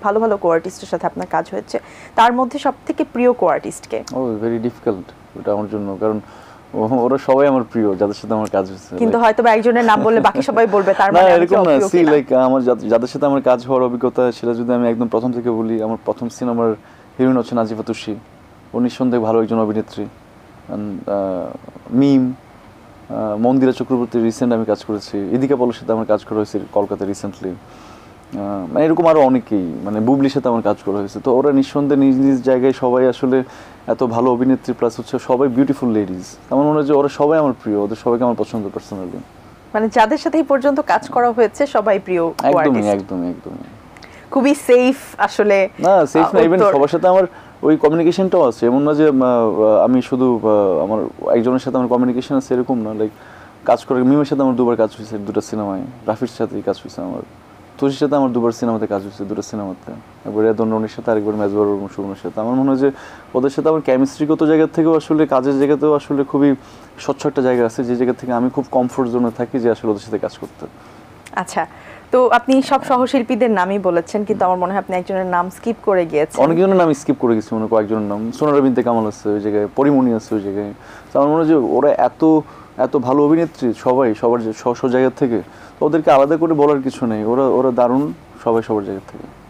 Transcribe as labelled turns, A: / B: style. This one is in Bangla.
A: ভালো ভালো কো-আর্টিস্টের সাথে আপনার কাজ হয়েছে, তার মধ্যে সবথেকে প্রিয় কো-আর্টিস্টকে?
B: ও ভেরি ডিফিকাল্ট ওটা আমার জন্য, কারণ ওরা সবাই আমার প্রিয় যাদের সাথে আমার কাজ হয়েছে।
A: কিন্তু হয়তো বা একজনের নাম বললে বাকি সবাই বলবে তার
B: না
A: মানে আমি
B: এরকম না,
A: অপ্রিয়
B: সি
A: কিনা।
B: লাইক আমার যাদের সাথে আমার কাজ হওয়ার অভিজ্ঞতা সেটা যদি আমি একদম প্রথম থেকে বলি, আমার প্রথম সিনেমার হিরোইন হচ্ছে নাজিফা তুষি, ও নিঃসন্দেহে ভালো একজন অভিনেত্রী। মিম, মন্দিরা চক্রবর্তী রিসেন্ট আমি কাজ করেছি, ইদিকা পলের সাথে আমার কাজ করা হয়েছে কলকাতায় রিসেন্টলি, মানে এরকম আরও অনেকেই, মানে বুবলির সাথে আমার কাজ করা হয়েছে। তো ওরা নিঃসন্দেহে নিজ নিজ জায়গায় সবাই আসলে এত ভালো অভিনেত্রী, প্লাস হচ্ছে সবাই বিউটিফুল লেডিজ। আমার মনে হয় যে ওরা সবাই আমার প্রিয়, ওদের সবাইকে আমার পছন্দ পার্সোনালি।
A: মানে যাদের সাথে এই পর্যন্ত কাজ করা হয়েছে সবাই প্রিয়
B: একদমই
A: কো-আর্টিস্ট।
B: একদমই একদমই।
A: খুবই সেফ আসলে।
B: না সেফ না, ইভেন
A: উত্তর।
B: সবার সাথে আমার ওই কমিউনিকেশনটাও আছে, এমন না যে আমি শুধু আমার একজনের সাথে আমার কমিউনিকেশন আছে এরকম না। লাইক কাজ করে মিমের সাথে আমার দুবার কাজ হয়েছে দুটো সিনেমায়, রাফির সাথেই কাজ হয়েছে আমার, তুষির সাথে আমার দুবার সিনেমাতে কাজ হয়েছে, দুটো সিনেমাতে, একবার রেদন সাথে আরেকবার মেজবার সুমনের সাথে। আমার মনে হয় যে ওদের সাথে আমার কেমিস্ট্রিগত জায়গা থেকেও আসলে কাজের জায়গাতেও আসলে খুবই স্বচ্ছ একটা জায়গা আছে, যে জায়গা থেকে আমি খুব কমফোর্ট জোনে থাকি যে আসলে ওদের সাথে কাজ করতে।
A: আচ্ছা, তো আপনি সব সহশিল্পীদের নামই বলেছেন, কিন্তু আমার মনে হয় আপনি একজনের নাম স্কিপ করে গিয়েছেন।
B: অনেকজনের নাম স্কিপ করে গেছি, মনে কয়েকজনের নাম, সোনার বিনতে কামাল আছে ওই জায়গায়, পরিমণি আছে ওই জায়গায়। তো আমার মনে হয় যে ওরা এত এত ভালো অভিনেত্রী সবাই সবার স্ব জায়গা থেকে, তো ওদেরকে আলাদা করে বলার কিছু নেই, ওরা ওরা দারুণ সবাই সবার জায়গা থেকে।